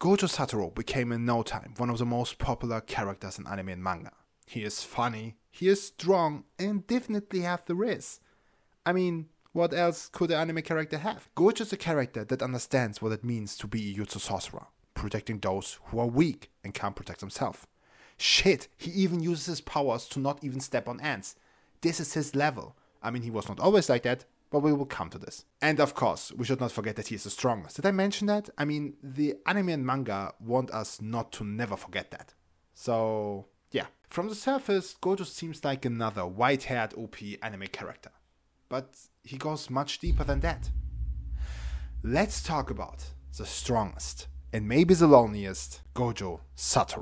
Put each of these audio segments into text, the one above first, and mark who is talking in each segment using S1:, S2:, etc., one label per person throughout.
S1: Gojo Satoru became in no time one of the most popular characters in anime and manga. He is funny, he is strong, and definitely have the riz. I mean, what else could an anime character have? Gojo is a character that understands what it means to be a jutsu sorcerer, protecting those who are weak and can't protect themselves. Shit, he even uses his powers to not even step on ants. This is his level. I mean, he was not always like that, but we will come to this. And of course, we should not forget that he is the strongest. Did I mention that? I mean, the anime and manga want us not to never forget that. So, yeah. From the surface, Gojo seems like another white-haired OP anime character. But he goes much deeper than that. Let's talk about the strongest, and maybe the loneliest, Gojo Satoru.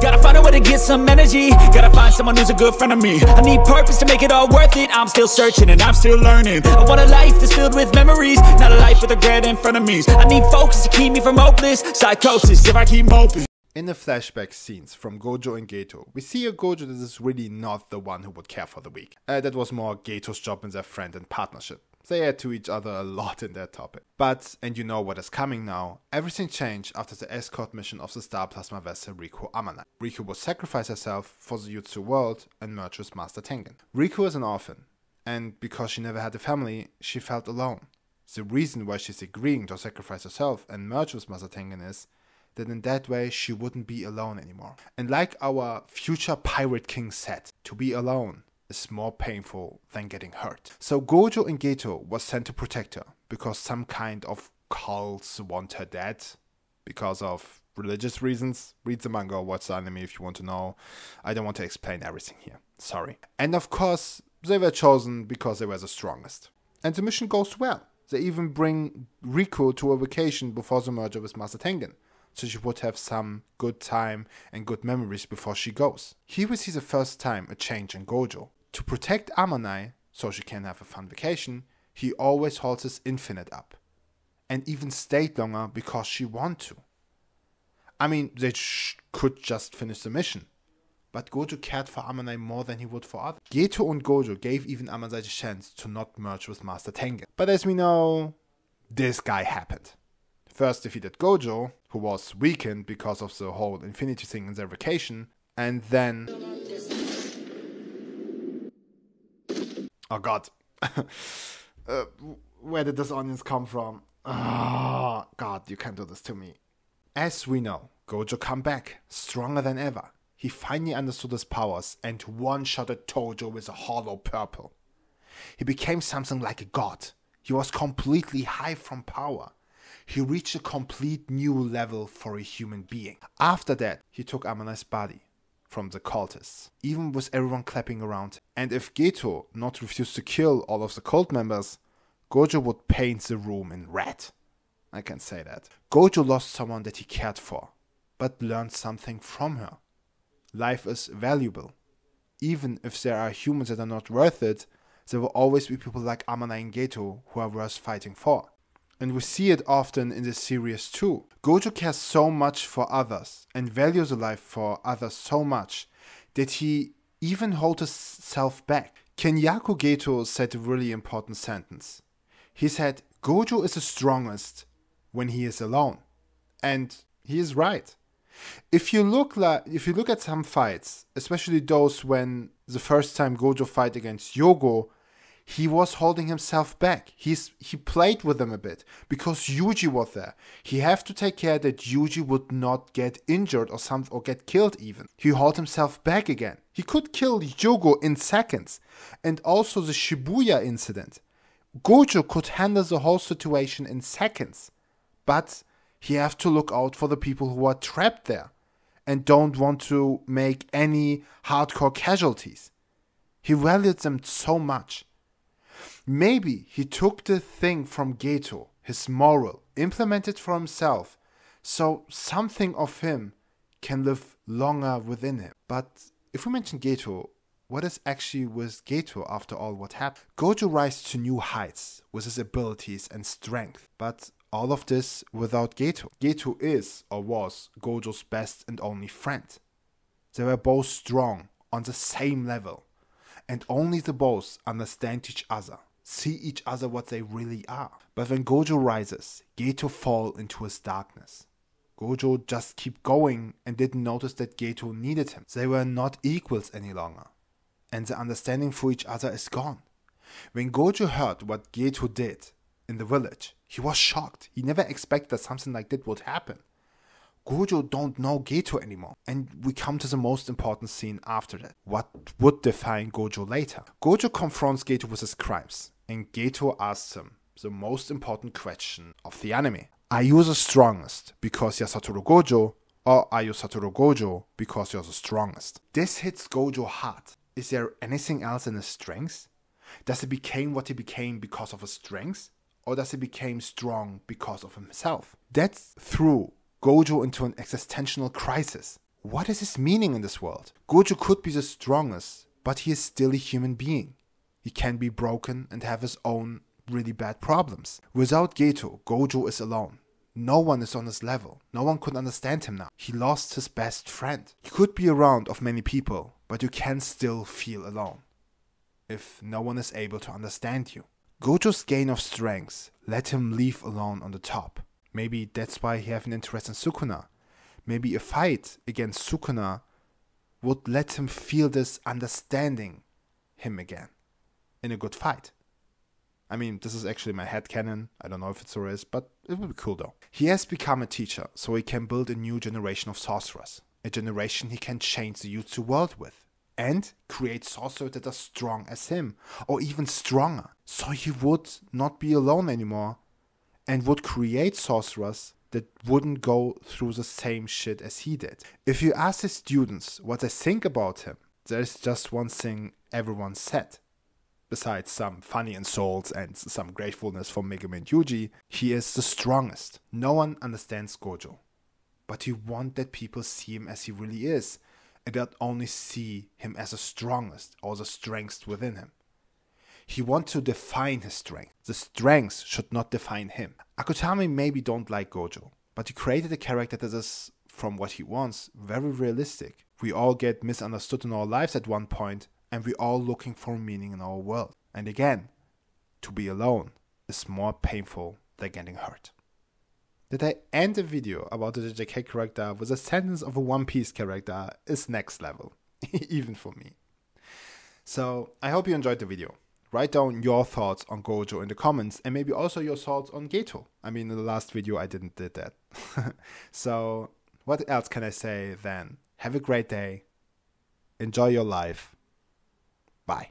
S2: Gotta find a way to get some energy. Gotta find someone who's a good friend of me. I need purpose to make it all worth it. I'm still searching and I'm still learning. I want a life that's filled with memories, not a life with regret in front of me. I need focus to keep me from hopeless psychosis if I keep hoping.
S1: In the flashback scenes from Gojo and Geto, we see a Gojo that is really not the one who would care for the weak. That was more Geto's job in their friend and partnership. They add to each other a lot in that topic. But, and you know what is coming now, everything changed after the escort mission of the Star Plasma vessel Riku Amanai. Riku would sacrifice herself for the Jutsu world and merge with Master Tengen. Riku is an orphan, and because she never had a family, she felt alone. The reason why she's agreeing to sacrifice herself and merge with Master Tengen is that in that way she wouldn't be alone anymore. And like our future Pirate King said, to be alone is more painful than getting hurt. So Gojo and Geto was sent to protect her because some kind of cults want her dead because of religious reasons. Read the manga or watch the anime if you want to know. I don't want to explain everything here. Sorry. And of course, they were chosen because they were the strongest. And the mission goes well. They even bring Riku to a vacation before the merger with Master Tengen, so she would have some good time and good memories before she goes. Here we see the first time a change in Gojo. To protect Amanai, so she can have a fun vacation, he always holds his infinite up. And even stayed longer because she wants to. I mean, they could just finish the mission. But Gojo cared for Amanai more than he would for others. Geto and Gojo gave even Amanai the chance to not merge with Master Tengen. But as we know, this guy happened. First defeated Gojo, who was weakened because of the whole infinity thing in their vacation, and then... Oh god. Where did this onions come from? Oh god, you can't do this to me. As we know, Gojo come back, stronger than ever. He finally understood his powers and one-shotted Tojo with a hollow purple. He became something like a god. He was completely high from power. He reached a complete new level for a human being. After that, he took Amanai's body from the cultists, even with everyone clapping around. And if Geto not refused to kill all of the cult members, Gojo would paint the room in red. I can say that. Gojo lost someone that he cared for, but learned something from her. Life is valuable. Even if there are humans that are not worth it, there will always be people like Amanai and Geto who are worth fighting for. And we see it often in the series too. Gojo cares so much for others and values the life for others so much that he even holds himself back. Kenyaku Geto said a really important sentence. He said, Gojo is the strongest when he is alone. And he is right. If you look at some fights, especially those when the first time Gojo fight against Yogo, he was holding himself back. He played with them a bit because Yuji was there. He had to take care that Yuji would not get injured or get killed even. He held himself back again. He could kill Yogo in seconds. And also the Shibuya incident. Gojo could handle the whole situation in seconds. But he have to look out for the people who are trapped there and don't want to make any hardcore casualties. He valued them so much. Maybe he took the thing from Geto, his moral, implemented for himself, so something of him can live longer within him. But if we mention Geto, what is actually with Geto after all what happened? Gojo rises to new heights with his abilities and strength, but all of this without Geto. Geto is, or was, Gojo's best and only friend. They were both strong, on the same level, and only the both understand each other, see each other what they really are. But when Gojo rises, Geto falls into his darkness. Gojo just kept going and didn't notice that Geto needed him. They were not equals any longer, and the understanding for each other is gone. When Gojo heard what Geto did in the village, he was shocked. He never expected that something like that would happen. Gojo don't know Geto anymore, and we come to the most important scene after that. What would define Gojo later? Gojo confronts Geto with his crimes, and Geto asks him the most important question of the anime. Are you the strongest because you're Satoru Gojo, or are you Satoru Gojo because you're the strongest? This hits Gojo hard. Is there anything else in his strengths? Does he become what he became because of his strengths, or does he become strong because of himself? That threw Gojo into an existential crisis. What is his meaning in this world? Gojo could be the strongest, but he is still a human being. He can be broken and have his own really bad problems. Without Geto, Gojo is alone. No one is on his level. No one could understand him now. He lost his best friend. You could be around of many people, but you can still feel alone if no one is able to understand you. Gojo's gain of strength let him leave alone on the top. Maybe that's why he have an interest in Sukuna. Maybe a fight against Sukuna would let him feel this understanding him again in a good fight. I mean, this is actually my headcanon. I don't know if it so is, but it would be cool though. He has become a teacher, so he can build a new generation of sorcerers. A generation he can change the Jutsu world with. And create sorcerers that are strong as him, or even stronger. So he would not be alone anymore, and would create sorcerers that wouldn't go through the same shit as he did. If you ask his students what they think about him, there's just one thing everyone said. Besides some funny insults and some gratefulness from Megumi and Yuji, he is the strongest. No one understands Gojo, but he wants that people see him as he really is, and not only see him as the strongest or the strength within him. He wants to define his strength. The strength should not define him. Akutami maybe don't like Gojo, but he created a character that is, from what he wants, very realistic. We all get misunderstood in our lives at one point, and we all looking for meaning in our world. And again, to be alone is more painful than getting hurt. That I end a video about the JJK character with a sentence of a One Piece character is next level, even for me. So I hope you enjoyed the video. Write down your thoughts on Gojo in the comments, and maybe also your thoughts on Geto. I mean, in the last video I didn't did that. So what else can I say then? Have a great day. Enjoy your life. Bye.